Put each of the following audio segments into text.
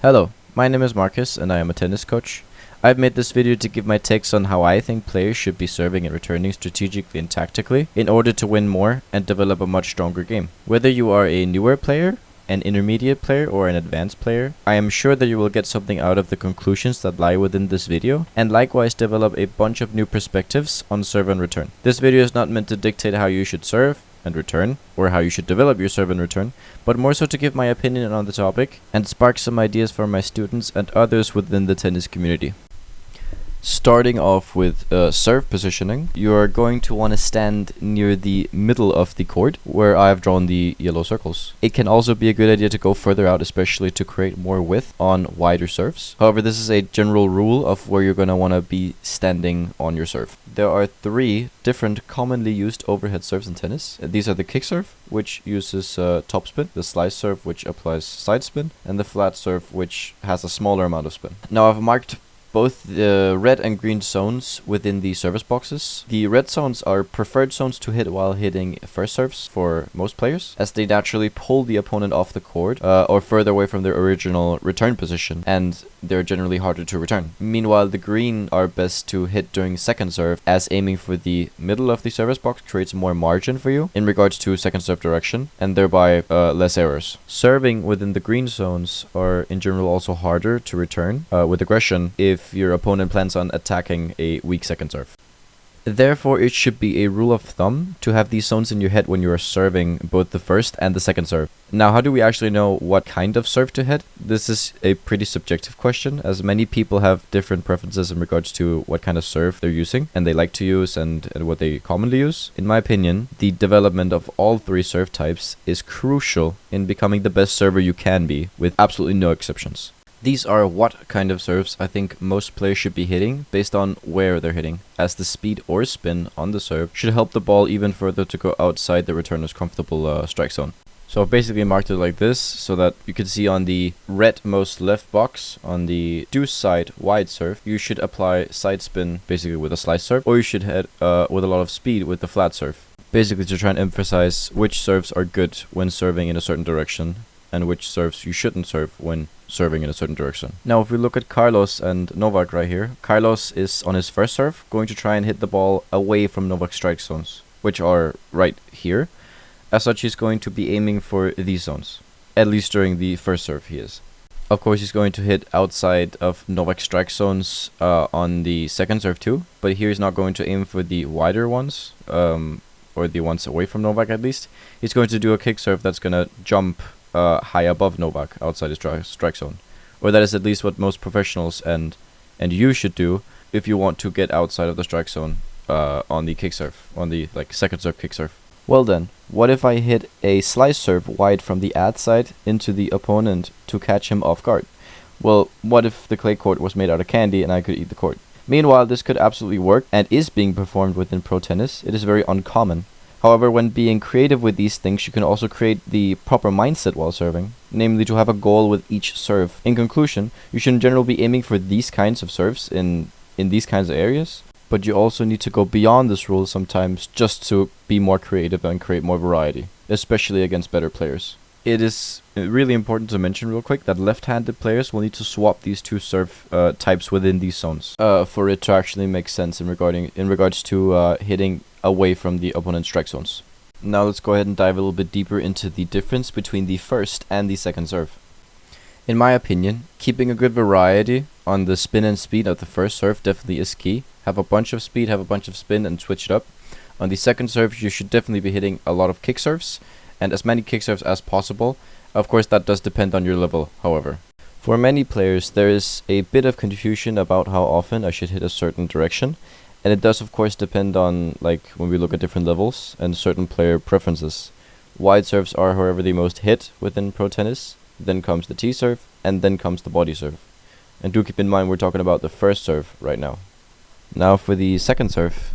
Hello, my name is Marcus and I am a tennis coach. I've made this video to give my takes on how I think players should be serving and returning strategically and tactically in order to win more and develop a much stronger game. Whether you are a newer player, an intermediate player, or an advanced player, I am sure that you will get something out of the conclusions that lie within this video, and likewise develop a bunch of new perspectives on serve and return. This video is not meant to dictate how you should serve and return, or how you should develop your serve and return, but more so to give my opinion on the topic and spark some ideas for my students and others within the tennis community. Starting off with serve positioning, you are going to want to stand near the middle of the court where I have drawn the yellow circles. It can also be a good idea to go further out, especially to create more width on wider serves. However, this is a general rule of where you're going to want to be standing on your serve. There are three different commonly used overhead serves in tennis. These are the kick serve, which uses topspin, the slice serve, which applies side spin, and the flat serve, which has a smaller amount of spin. Now I've marked both the red and green zones within the service boxes. The red zones are preferred zones to hit while hitting first serves for most players, as they naturally pull the opponent off the court or further away from their original return position, and they're generally harder to return. Meanwhile, the green are best to hit during second serve, as aiming for the middle of the service box creates more margin for you in regards to second serve direction, and thereby less errors. Serving within the green zones are in general also harder to return with aggression if your opponent plans on attacking a weak second serve. Therefore, it should be a rule of thumb to have these zones in your head when you are serving both the first and the second serve. Now, how do we actually know what kind of serve to hit? This is a pretty subjective question, as many people have different preferences in regards to what kind of serve they're using and they like to use and what they commonly use. In my opinion, the development of all three serve types is crucial in becoming the best server you can be, with absolutely no exceptions. These are what kind of serves I think most players should be hitting based on where they're hitting, as the speed or spin on the serve should help the ball even further to go outside the returner's comfortable strike zone. So I've basically marked it like this so that you can see on the redmost left box on the deuce side wide serve, you should apply side spin basically with a slice serve, or you should hit with a lot of speed with the flat serve. Basically to try and emphasize which serves are good when serving in a certain direction and which serves you shouldn't serve when serving in a certain direction. Now if we look at Carlos and Novak right here, Carlos is on his first serve going to try and hit the ball away from Novak's strike zones, which are right here. As such, he's going to be aiming for these zones, at least during the first serve he is. Of course, he's going to hit outside of Novak's strike zones on the second serve too, but here he's not going to aim for the wider ones, or the ones away from Novak at least. He's going to do a kick serve that's going to jump high above Novak outside his strike zone, or that is at least what most professionals and you should do if you want to get outside of the strike zone on the kick serve, on the second serve kick serve. Well then, what if I hit a slice serve wide from the ad side into the opponent to catch him off guard? Well, what if the clay court was made out of candy and I could eat the court? Meanwhile, this could absolutely work and is being performed within pro tennis. It is very uncommon. However, when being creative with these things, you can also create the proper mindset while serving, namely to have a goal with each serve. In conclusion, you should in general be aiming for these kinds of serves in these kinds of areas, but you also need to go beyond this rule sometimes just to be more creative and create more variety, especially against better players. It is really important to mention real quick that left-handed players will need to swap these two serve types within these zones for it to actually make sense in regards to hitting away from the opponent's strike zones. Now let's go ahead and dive a little bit deeper into the difference between the first and the second serve. In my opinion, keeping a good variety on the spin and speed of the first serve definitely is key. Have a bunch of speed, have a bunch of spin, and switch it up. On the second serve, you should definitely be hitting a lot of kick serves, and as many kick serves as possible. Of course, that does depend on your level, however. For many players, there is a bit of confusion about how often I should hit a certain direction, and it does of course depend on when we look at different levels and certain player preferences. Wide serves are however the most hit within pro tennis, then comes the T serve, and then comes the body serve. And do keep in mind we're talking about the first serve right now. Now for the second serve.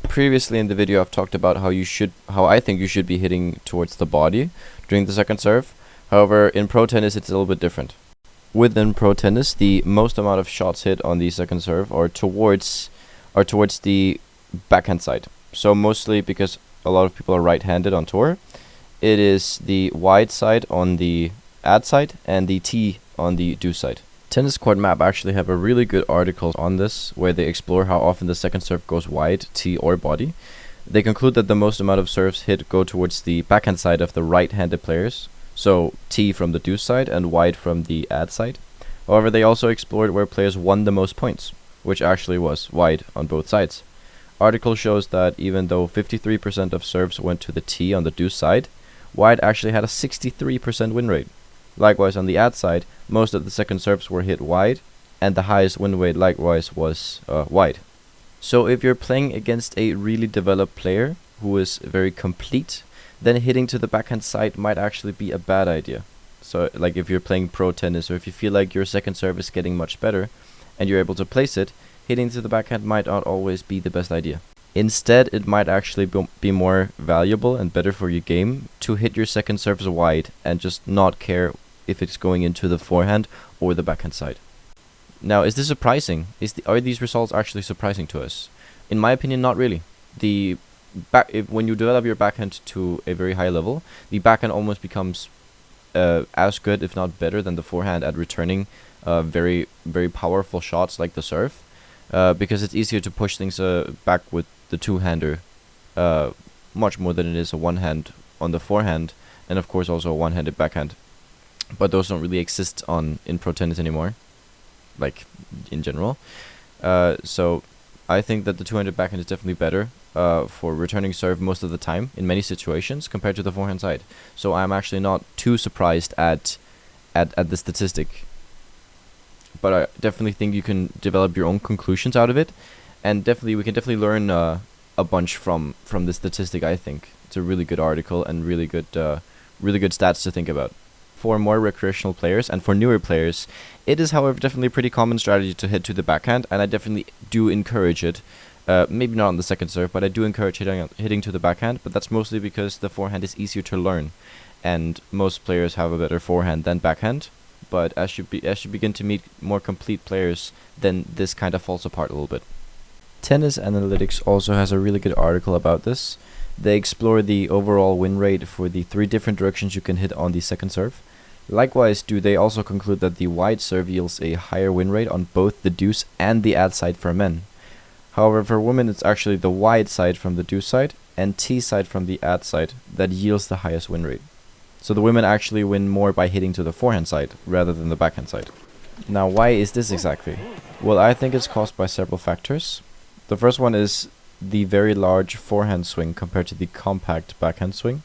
Previously in the video I've talked about how I think you should be hitting towards the body during the second serve. However, in pro tennis it's a little bit different. Within pro tennis, the most amount of shots hit on the second serve are towards the backhand side. So mostly because a lot of people are right-handed on tour, it is the wide side on the ad side and the T on the deuce side. Tennis Court Map actually have a really good article on this, where they explore how often the second serve goes wide, tee or body. They conclude that the most amount of serves hit go towards the backhand side of the right-handed players, so tee from the deuce side and wide from the ad side. However, they also explored where players won the most points, which actually was wide on both sides. Article shows that even though 53% of serves went to the tee on the deuce side, wide actually had a 63% win rate. Likewise, on the ad side, most of the second serves were hit wide, and the highest win rate likewise was wide. So if you're playing against a really developed player who is very complete, then hitting to the backhand side might actually be a bad idea. So like if you're playing pro tennis, or if you feel like your second serve is getting much better and you're able to place it, hitting to the backhand might not always be the best idea. Instead, it might actually be more valuable and better for your game to hit your second serves wide and just not care if it's going into the forehand or the backhand side. Now, is this surprising? Are these results actually surprising to us? In my opinion, not really. When you develop your backhand to a very high level, the backhand almost becomes as good, if not better, than the forehand at returning very, very powerful shots like the serve, because it's easier to push things back with the two-hander much more than it is a one-hand on the forehand, and of course also a one-handed backhand. But those don't really exist in pro tennis anymore, like in general. So I think that the two-handed backhand is definitely better for returning serve most of the time in many situations compared to the forehand side. So I'm actually not too surprised at the statistic. But I definitely think you can develop your own conclusions out of it, and we can definitely learn a bunch from the statistic. I think it's a really good article and really good stats to think about. For more recreational players and for newer players, it is, however, definitely a pretty common strategy to hit to the backhand, and I definitely do encourage it. Maybe not on the second serve, but I do encourage hitting to the backhand, but that's mostly because the forehand is easier to learn, and most players have a better forehand than backhand. But as you begin to meet more complete players, then this kind of falls apart a little bit. Tennis Analytics also has a really good article about this. They explore the overall win rate for the 3 different directions you can hit on the second serve. Likewise, they also conclude that the wide serve yields a higher win rate on both the deuce and the ad side for men. However, for women, it's actually the wide side from the deuce side and tee side from the ad side that yields the highest win rate. So the women actually win more by hitting to the forehand side rather than the backhand side. Now, why is this exactly? Well, I think it's caused by several factors. The first one is the very large forehand swing compared to the compact backhand swing,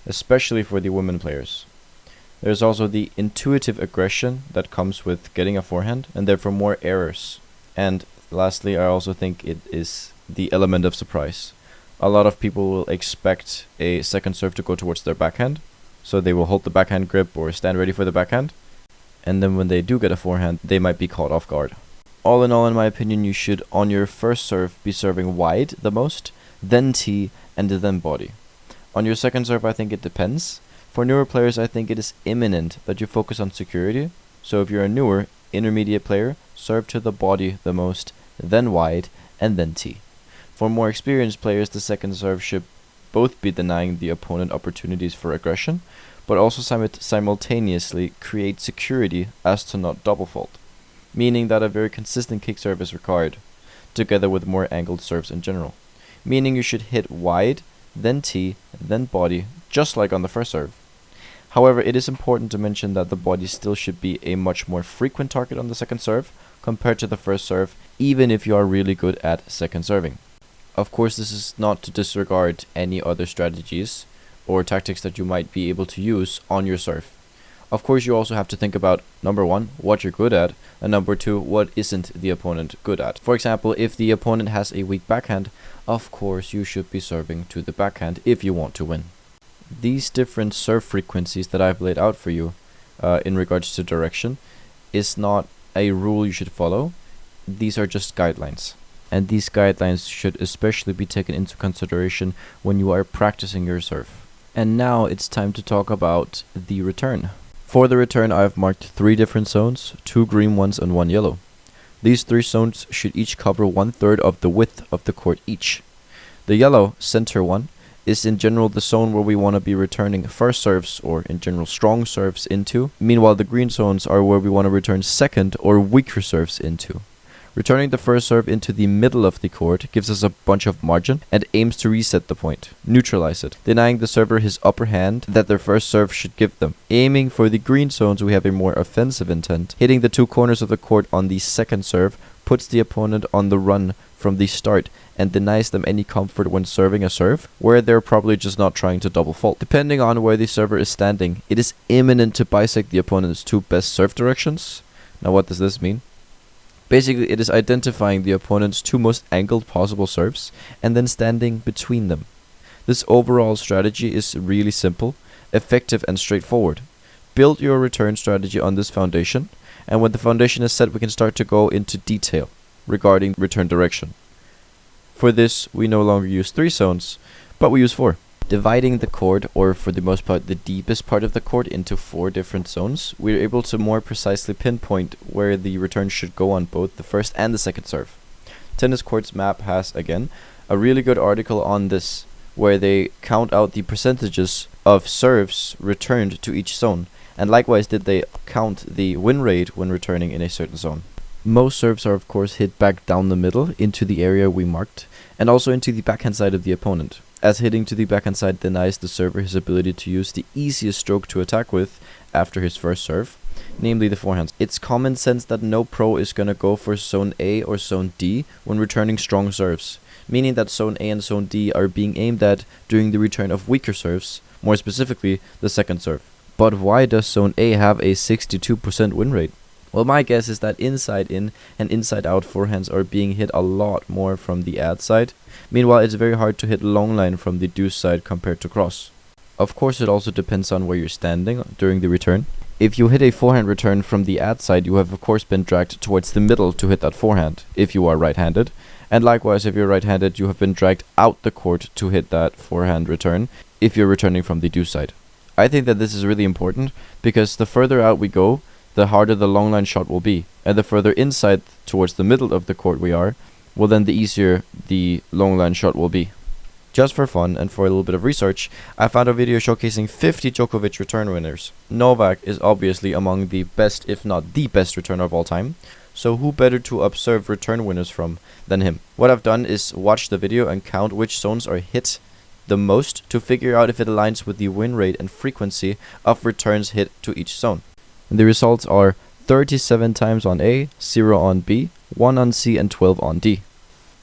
especially for the women players. There's also the intuitive aggression that comes with getting a forehand, and therefore more errors. And lastly, I also think it is the element of surprise. A lot of people will expect a second serve to go towards their backhand, so they will hold the backhand grip or stand ready for the backhand, and then when they do get a forehand, they might be caught off guard. All in all, in my opinion, you should, on your first serve, be serving wide the most, then tee, and then body. On your second serve, I think it depends. For newer players, I think it is imminent that you focus on security. So if you're a newer, intermediate player, serve to the body the most, then wide, and then tee. For more experienced players, the second serve should both be denying the opponent opportunities for aggression, but also simultaneously create security as to not double fault, meaning that a very consistent kick serve is required, together with more angled serves in general. Meaning you should hit wide, then tee, then body, just like on the first serve. However, it is important to mention that the body still should be a much more frequent target on the second serve compared to the first serve, even if you are really good at second serving. Of course, this is not to disregard any other strategies or tactics that you might be able to use on your serve. Of course, you also have to think about, number 1, what you're good at, and number 2, what isn't the opponent good at. For example, if the opponent has a weak backhand, of course you should be serving to the backhand if you want to win. These different serve frequencies that I've laid out for you in regards to direction is not a rule you should follow. These are just guidelines. And these guidelines should especially be taken into consideration when you are practicing your serve. And now it's time to talk about the return. For the return, I've marked 3 different zones, 2 green ones and 1 yellow. These 3 zones should each cover 1/3 of the width of the court each. The yellow center one is in general the zone where we want to be returning first serves, or in general strong serves, into. Meanwhile, the green zones are where we want to return second or weaker serves into. Returning the first serve into the middle of the court gives us a bunch of margin and aims to reset the point, neutralize it, denying the server his upper hand that their first serve should give them. Aiming for the green zones, we have a more offensive intent. Hitting the two corners of the court on the second serve puts the opponent on the run from the start and denies them any comfort when serving a serve where they're probably just not trying to double fault. Depending on where the server is standing, it is imminent to bisect the opponent's two best serve directions. Now what does this mean? Basically, it is identifying the opponent's two most angled possible serves and then standing between them. This overall strategy is really simple, effective and straightforward. Build your return strategy on this foundation, and when the foundation is set, we can start to go into detail regarding return direction. For this, we no longer use 3 zones, but we use 4. Dividing the court, or for the most part the deepest part of the court, into 4 different zones, we are able to more precisely pinpoint where the return should go on both the first and the second serve. Tennis Courts Map has, again, a really good article on this, where they count out the percentages of serves returned to each zone, and likewise did they count the win rate when returning in a certain zone. Most serves are of course hit back down the middle into the area we marked, and also into the backhand side of the opponent, as hitting to the backhand side denies the server his ability to use the easiest stroke to attack with after his first serve, namely the forehand. It's common sense that no pro is gonna go for zone A or zone D when returning strong serves, meaning that zone A and zone D are being aimed at during the return of weaker serves, more specifically the second serve. But why does zone A have a 62% win rate? Well, my guess is that inside in and inside out forehands are being hit a lot more from the ad side. Meanwhile, it's very hard to hit long line from the deuce side compared to cross. Of course, it also depends on where you're standing during the return. If you hit a forehand return from the ad side, you have of course been dragged towards the middle to hit that forehand, if you are right-handed. And likewise, if you're right-handed, you have been dragged out the court to hit that forehand return, if you're returning from the deuce side. I think that this is really important, because the further out we go, the harder the long line shot will be, and the further inside towards the middle of the court we are, well then the easier the long line shot will be. Just for fun and for a little bit of research, I found a video showcasing 50 Djokovic return winners. Novak is obviously among the best, if not the best returner of all time, so who better to observe return winners from than him? What I've done is watch the video and count which zones are hit the most to figure out if it aligns with the win rate and frequency of returns hit to each zone. And the results are 37 times on A, 0 on B, 1 on C, and 12 on D.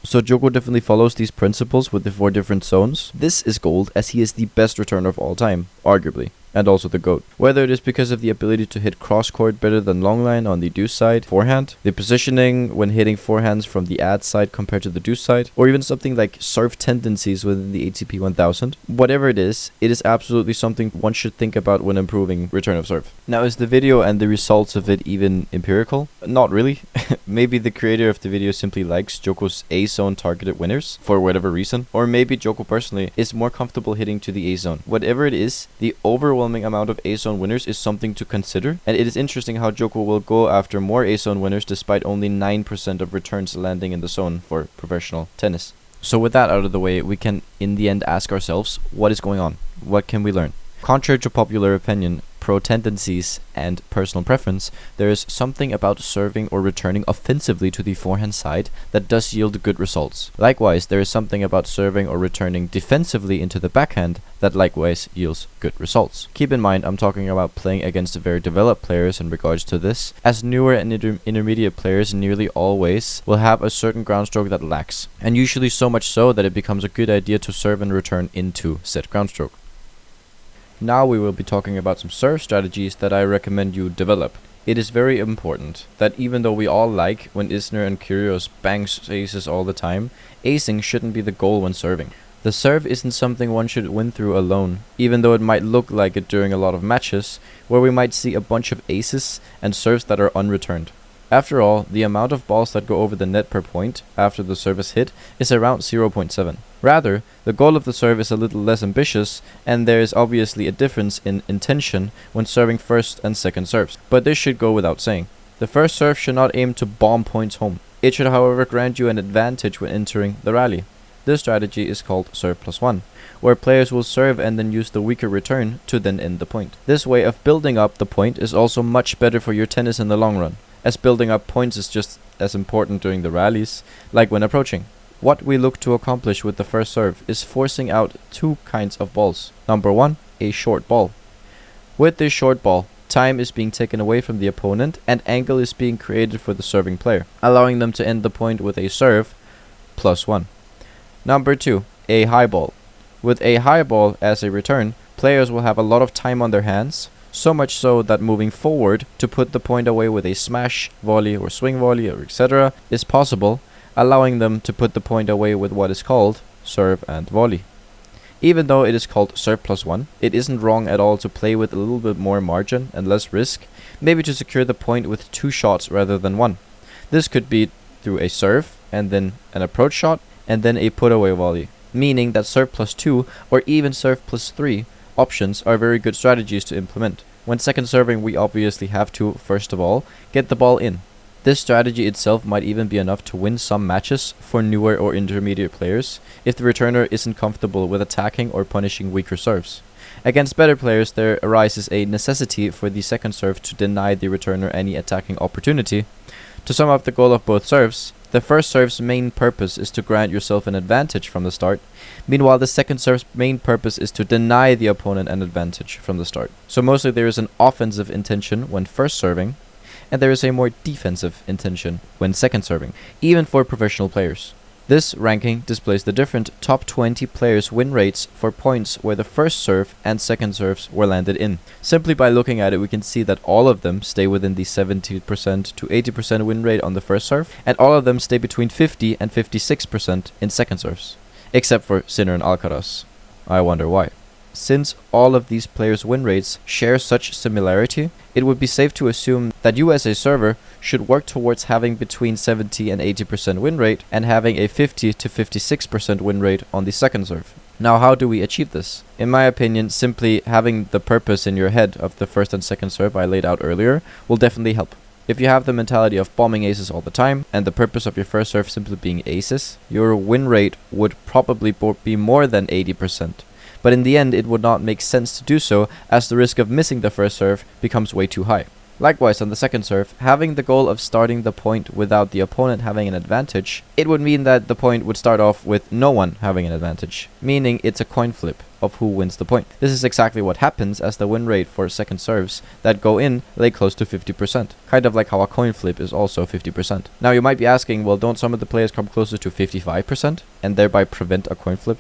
So Djoko definitely follows these principles with the 4 different zones. This is gold, as he is the best returner of all time, arguably, and also the GOAT. Whether it is because of the ability to hit cross-court better than long line on the deuce side, forehand, the positioning when hitting forehands from the ad side compared to the deuce side, or even something like serve tendencies within the ATP 1000. Whatever it is absolutely something one should think about when improving return of serve. Now, is the video and the results of it even empirical? Not really. Maybe the creator of the video simply likes Djoko's A-zone targeted winners for whatever reason, or maybe Djoko personally is more comfortable hitting to the A-zone. Whatever it is, the overwhelming amount of A-zone winners is something to consider, and it is interesting how Djoko will go after more A-zone winners despite only 9% of returns landing in the zone for professional tennis. So with that out of the way, we can in the end ask ourselves, what is going on? What can we learn? Contrary to popular opinion, pro tendencies, and personal preference, there is something about serving or returning offensively to the forehand side that does yield good results. Likewise, there is something about serving or returning defensively into the backhand that likewise yields good results. Keep in mind, I'm talking about playing against very developed players in regards to this, as newer and intermediate players nearly always will have a certain ground stroke that lacks, and usually so much so that it becomes a good idea to serve and return into said ground stroke. Now we will be talking about some serve strategies that I recommend you develop. It is very important that even though we all like when Isner and Kyrgios bangs aces all the time, acing shouldn't be the goal when serving. The serve isn't something one should win through alone, even though it might look like it during a lot of matches, where we might see a bunch of aces and serves that are unreturned. After all, the amount of balls that go over the net per point after the serve is hit is around 0.7. Rather, the goal of the serve is a little less ambitious, and there is obviously a difference in intention when serving first and second serves. But this should go without saying. The first serve should not aim to bomb points home. It should, however, grant you an advantage when entering the rally. This strategy is called serve plus 1, where players will serve and then use the weaker return to then end the point. This way of building up the point is also much better for your tennis in the long run, as building up points is just as important during the rallies, like when approaching. What we look to accomplish with the first serve is forcing out two kinds of balls. Number 1, a short ball. With this short ball, time is being taken away from the opponent and angle is being created for the serving player, allowing them to end the point with a serve plus 1. Number 2, a high ball. With a high ball as a return, players will have a lot of time on their hands, so much so that moving forward to put the point away with a smash, volley or swing volley or etc. is possible, allowing them to put the point away with what is called serve and volley. Even though it is called serve plus 1, it isn't wrong at all to play with a little bit more margin and less risk, maybe to secure the point with 2 shots rather than 1. This could be through a serve and then an approach shot and then a put away volley, meaning that serve plus 2 or even serve plus 3 options are very good strategies to implement. When second serving, we obviously have to, first of all, get the ball in. This strategy itself might even be enough to win some matches for newer or intermediate players if the returner isn't comfortable with attacking or punishing weaker serves. Against better players, there arises a necessity for the second serve to deny the returner any attacking opportunity. To sum up the goal of both serves, the first serve's main purpose is to grant yourself an advantage from the start, meanwhile the second serve's main purpose is to deny the opponent an advantage from the start. So mostly there is an offensive intention when first serving, and there is a more defensive intention when second serving, even for professional players. This ranking displays the different top 20 players' win rates for points where the first serve and second serves were landed in. Simply by looking at it, we can see that all of them stay within the 70% to 80% win rate on the first serve, and all of them stay between 50 and 56% in second serves, except for Sinner and Alcaraz. I wonder why. Since all of these players' win rates share such similarity, it would be safe to assume that you as a server should work towards having between 70 and 80% win rate and having a 50 to 56% win rate on the second serve. Now, how do we achieve this? In my opinion, simply having the purpose in your head of the first and second serve I laid out earlier will definitely help. If you have the mentality of bombing aces all the time, and the purpose of your first serve simply being aces, your win rate would probably be more than 80%. But in the end, it would not make sense to do so, as the risk of missing the first serve becomes way too high. Likewise, on the second serve, having the goal of starting the point without the opponent having an advantage, it would mean that the point would start off with no one having an advantage, meaning it's a coin flip of who wins the point. This is exactly what happens, as the win rate for second serves that go in lay close to 50%, kind of like how a coin flip is also 50%. Now you might be asking, well, don't some of the players come closer to 55% and thereby prevent a coin flip?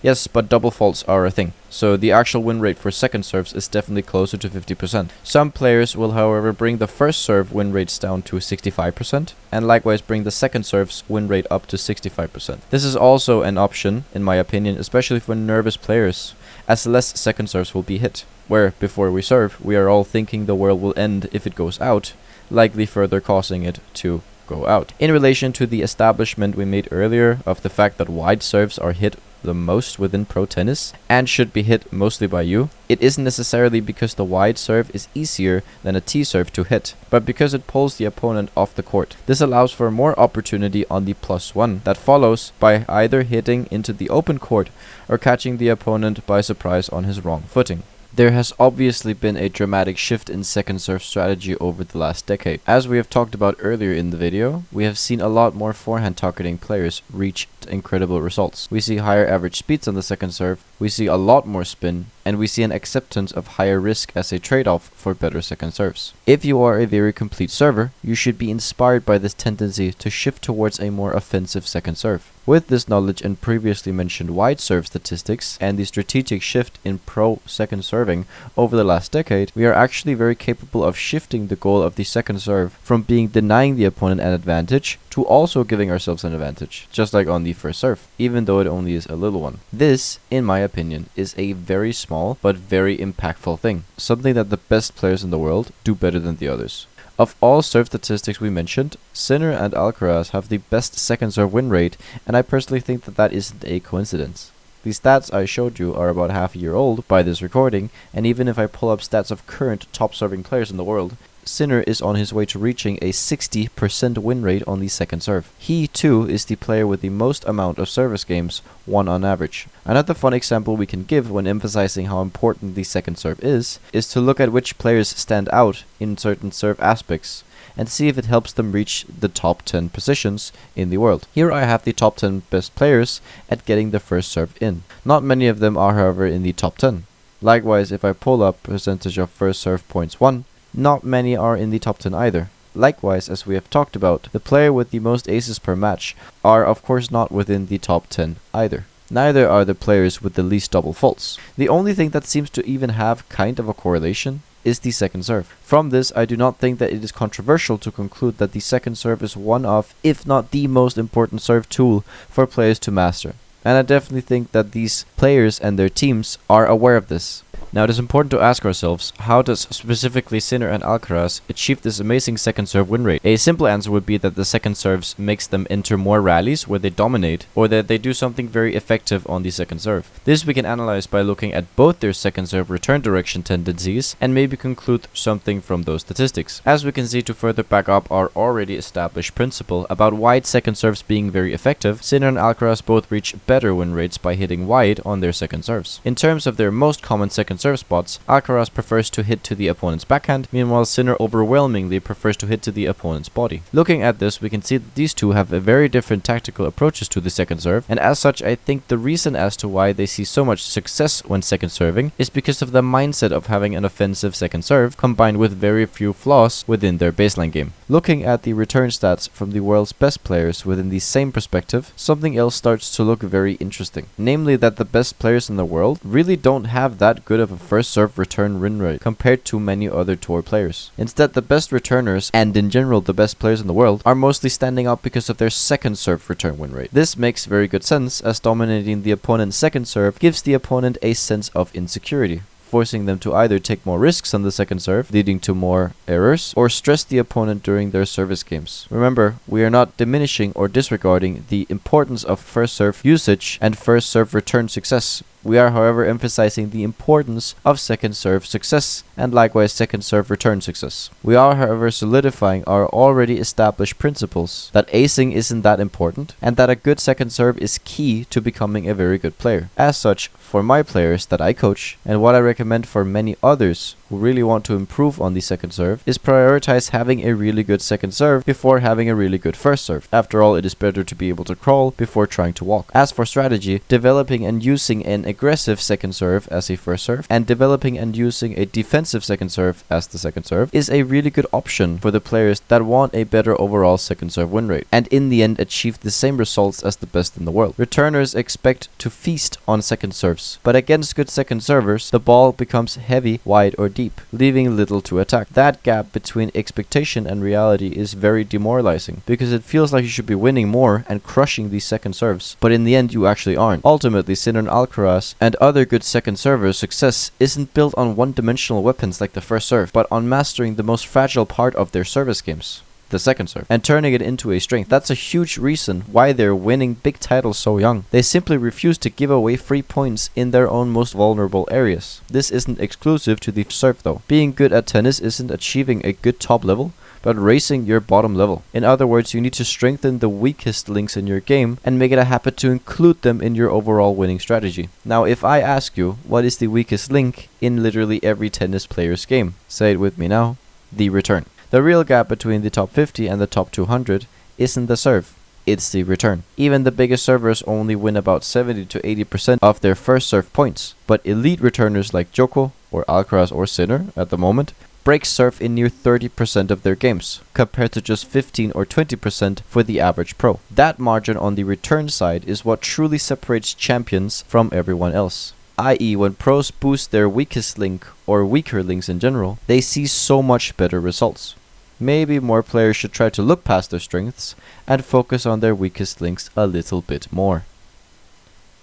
Yes, but double faults are a thing, so the actual win rate for second serves is definitely closer to 50%. Some players will however bring the first serve win rates down to 65%, and likewise bring the second serve's win rate up to 65%. This is also an option, in my opinion, especially for nervous players, as less second serves will be hit, where before we serve, we are all thinking the world will end if it goes out, likely further causing it to go out. In relation to the establishment we made earlier of the fact that wide serves are hit the most within pro tennis and should be hit mostly by you, it isn't necessarily because the wide serve is easier than a T serve to hit, but because it pulls the opponent off the court. This allows for more opportunity on the +1 that follows by either hitting into the open court or catching the opponent by surprise on his wrong footing. There has obviously been a dramatic shift in second serve strategy over the last decade. As we have talked about earlier in the video, we have seen a lot more forehand targeting players reach incredible results. We see higher average speeds on the second serve, we see a lot more spin, and we see an acceptance of higher risk as a trade-off for better second serves. If you are a very complete server, you should be inspired by this tendency to shift towards a more offensive second serve. With this knowledge and previously mentioned wide serve statistics and the strategic shift in pro second serving over the last decade, we are actually very capable of shifting the goal of the second serve from being denying the opponent an advantage to also giving ourselves an advantage, just like on the first serve, even though it only is a little one. This, in my opinion, is a very small but very impactful thing, something that the best players in the world do better than the others. Of all serve statistics we mentioned, Sinner and Alcaraz have the best second serve win rate, and I personally think that that isn't a coincidence. The stats I showed you are about half a year old by this recording, and even if I pull up stats of current top serving players in the world, Sinner is on his way to reaching a 60% win rate on the second serve. He, too, is the player with the most amount of service games won on average. Another fun example we can give when emphasizing how important the second serve is to look at which players stand out in certain serve aspects and see if it helps them reach the top 10 positions in the world. Here I have the top 10 best players at getting the first serve in. Not many of them are, however, in the top 10. Likewise, if I pull up percentage of first serve points won, not many are in the top 10 either. Likewise, as we have talked about, the player with the most aces per match are of course not within the top 10 either. Neither are the players with the least double faults. The only thing that seems to even have kind of a correlation is the second serve. From this, I do not think that it is controversial to conclude that the second serve is one of, if not the most important serve tool for players to master. And I definitely think that these players and their teams are aware of this. Now it is important to ask ourselves, how does specifically Sinner and Alcaraz achieve this amazing second serve win rate? A simple answer would be that the second serves makes them enter more rallies where they dominate, or that they do something very effective on the second serve. This we can analyze by looking at both their second serve return direction tendencies and maybe conclude something from those statistics. As we can see, to further back up our already established principle about wide second serves being very effective, Sinner and Alcaraz both reach better win rates by hitting wide on their second serves. In terms of their most common second serve spots, Alcaraz prefers to hit to the opponent's backhand, meanwhile Sinner overwhelmingly prefers to hit to the opponent's body. Looking at this, we can see that these two have a very different tactical approaches to the second serve, and as such I think the reason as to why they see so much success when second serving is because of the mindset of having an offensive second serve combined with very few flaws within their baseline game. Looking at the return stats from the world's best players within the same perspective, something else starts to look very interesting. Namely that the best players in the world really don't have that good of a first serve return win rate compared to many other tour players. Instead, the best returners, and in general the best players in the world, are mostly standing out because of their second serve return win rate. This makes very good sense, as dominating the opponent's second serve gives the opponent a sense of insecurity, forcing them to either take more risks on the second serve, leading to more errors, or stress the opponent during their service games. Remember, we are not diminishing or disregarding the importance of first serve usage and first serve return success. We are, however, emphasizing the importance of second serve success and likewise second serve return success. We are, however, solidifying our already established principles that acing isn't that important and that a good second serve is key to becoming a very good player. As such, for my players that I coach, and what I recommend for many others who really want to improve on the second serve, is prioritize having a really good second serve before having a really good first serve. After all, it is better to be able to crawl before trying to walk. As for strategy, developing and using an aggressive second serve as a first serve and developing and using a defensive second serve as the second serve is a really good option for the players that want a better overall second serve win rate and in the end achieve the same results as the best in the world. Returners expect to feast on second serves, but against good second servers, the ball becomes heavy, wide or deep, leaving little to attack. That gap between expectation and reality is very demoralizing because it feels like you should be winning more and crushing these second serves, but in the end you actually aren't. Ultimately, Sinner and Alcaraz and other good second servers' success isn't built on one-dimensional weapons like the first serve, but on mastering the most fragile part of their service games, the second serve, and turning it into a strength. That's a huge reason why they're winning big titles so young. They simply refuse to give away free points in their own most vulnerable areas. This isn't exclusive to the serve though. Being good at tennis isn't achieving a good top level, but raising your bottom level. In other words, you need to strengthen the weakest links in your game and make it a habit to include them in your overall winning strategy. Now, if I ask you, what is the weakest link in literally every tennis player's game? Say it with me now: the return. The real gap between the top 50 and the top 200 isn't the serve, it's the return. Even the biggest servers only win about 70 to 80% of their first serve points, but elite returners like Djoko or Alcaraz or Sinner at the moment break serve in near 30% of their games, compared to just 15 or 20% for the average pro. That margin on the return side is what truly separates champions from everyone else. I.e., when pros boost their weakest link or weaker links in general, they see so much better results. Maybe more players should try to look past their strengths and focus on their weakest links a little bit more.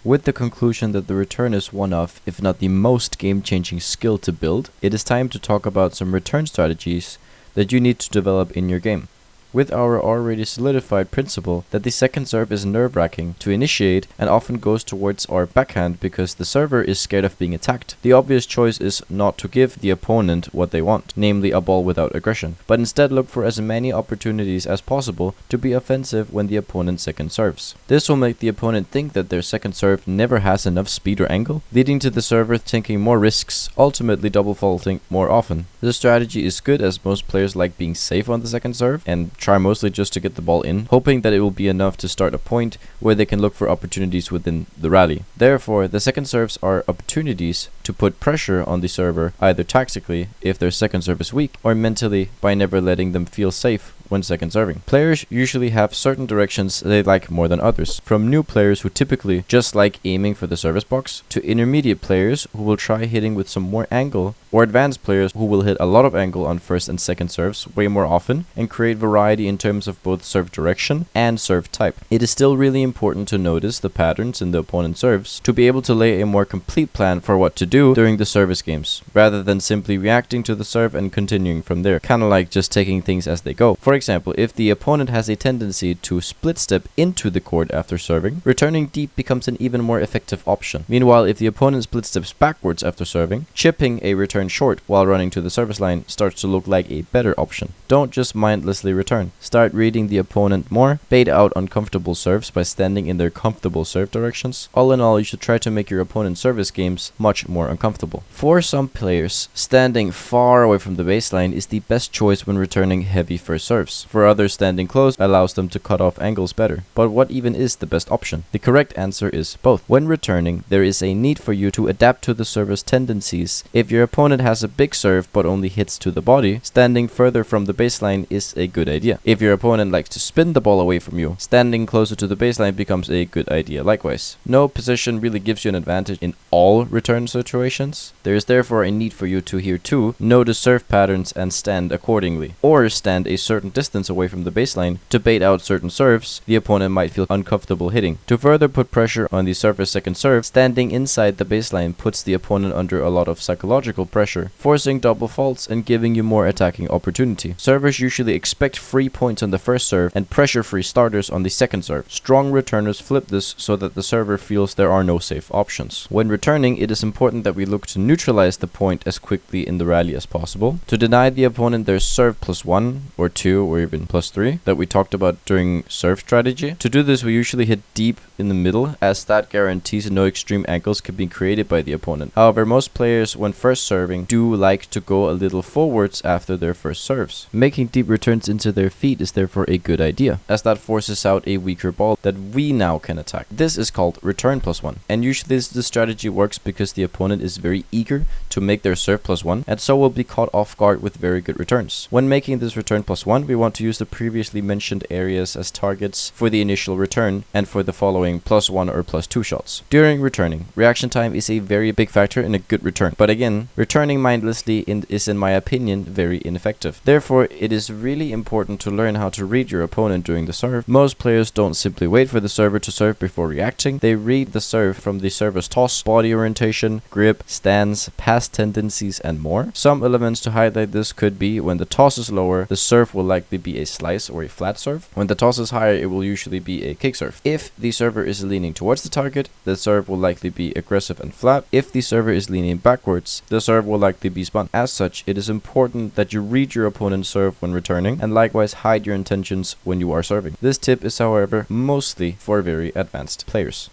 With the conclusion that the return is one of, if not the most game-changing skill to build, it is time to talk about some return strategies that you need to develop in your game. with our already solidified principle that the second serve is nerve-wracking to initiate and often goes towards our backhand because the server is scared of being attacked. The obvious choice is not to give the opponent what they want, namely a ball without aggression, but instead look for as many opportunities as possible to be offensive when the opponent second serves. This will make the opponent think that their second serve never has enough speed or angle, leading to the server taking more risks, ultimately double faulting more often. This strategy is good as most players like being safe on the second serve and try mostly just to get the ball in, hoping that it will be enough to start a point where they can look for opportunities within the rally. Therefore, the second serves are opportunities to put pressure on the server, either tactically if their second serve is weak, or mentally by never letting them feel safe when second serving. Players usually have certain directions they like more than others, from new players who typically just like aiming for the service box, to intermediate players who will try hitting with some more angle, or advanced players who will hit a lot of angle on first and second serves way more often and create variety in terms of both serve direction and serve type. It is still really important to notice the patterns in the opponent's serves to be able to lay a more complete plan for what to do during the service games, rather than simply reacting to the serve and continuing from there, kinda like just taking things as they go. For example, if the opponent has a tendency to split step into the court after serving, returning deep becomes an even more effective option. Meanwhile, if the opponent split steps backwards after serving, chipping a return short while running to the service line starts to look like a better option. Don't just mindlessly return. Start reading the opponent more, bait out uncomfortable serves by standing in their comfortable serve directions. All in all, you should try to make your opponent's service games much more uncomfortable. For some players, standing far away from the baseline is the best choice when returning heavy first serves. For others, standing close allows them to cut off angles better. But what even is the best option? The correct answer is both. When returning, there is a need for you to adapt to the server's tendencies. If your opponent has a big serve but only hits to the body, standing further from the baseline is a good idea. If your opponent likes to spin the ball away from you, standing closer to the baseline becomes a good idea likewise. No position really gives you an advantage in all return situations. There is therefore a need for you to here too notice serve patterns and stand accordingly, or stand a certain distance away from the baseline to bait out certain serves the opponent might feel uncomfortable hitting. To further put pressure on the server's second serve, standing inside the baseline puts the opponent under a lot of psychological pressure, forcing double faults and giving you more attacking opportunity. Servers usually expect free points on the first serve and pressure-free starters on the second serve. Strong returners flip this so that the server feels there are no safe options. When returning, it is important that we look to neutralize the point as quickly in the rally as possible, to deny the opponent their serve +1 or 2 or even +3 that we talked about during serve strategy. To do this, we usually hit deep in the middle, as that guarantees no extreme angles can be created by the opponent. However, most players when first serving do like to go a little forwards after their first serves. Making deep returns into their feet is therefore a good idea, as that forces out a weaker ball that we now can attack. This is called return +1, and usually this strategy works because the opponent is very eager to make their serve +1 and so will be caught off guard with very good returns. When making this return +1, we want to use the previously mentioned areas as targets for the initial return and for the following +1 or +2 shots. During returning, reaction time is a very big factor in a good return, but again, returning mindlessly is in my opinion very ineffective. Therefore, it is really important to learn how to read your opponent during the serve. Most players don't simply wait for the server to serve before reacting. They read the serve from the server's toss, body orientation, grip, stance, pass tendencies, and more. Some elements to highlight this could be when the toss is lower, the serve will likely be a slice or a flat serve. When the toss is higher, it will usually be a kick serve. If the server is leaning towards the target, the serve will likely be aggressive and flat. If the server is leaning backwards, the serve will likely be spun. As such, it is important that you read your opponent's serve when returning, and likewise hide your intentions when you are serving. This tip is, however, mostly for very advanced players.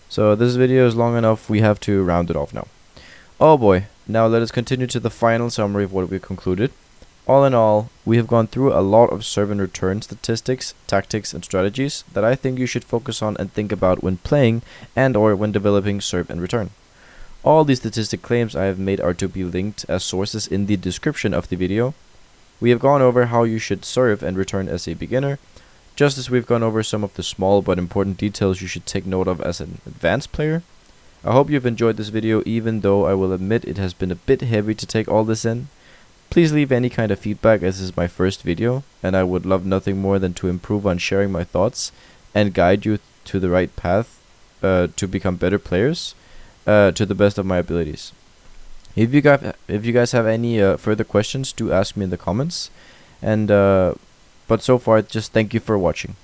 So this video is long enough, we have to round it off now. Oh boy, now let us continue to the final summary of what we concluded. All in all, we have gone through a lot of serve and return statistics, tactics, and strategies that I think you should focus on and think about when playing and or when developing serve and return. All these statistic claims I have made are to be linked as sources in the description of the video. We have gone over how you should serve and return as a beginner, just as we've gone over some of the small but important details you should take note of as an advanced player. I hope you've enjoyed this video, even though I will admit it has been a bit heavy to take all this in. Please leave any kind of feedback, as this is my first video, and I would love nothing more than to improve on sharing my thoughts and guide you to the right path to become better players to the best of my abilities. If you guys have any further questions, do ask me in the comments, and But so far, just thank you for watching.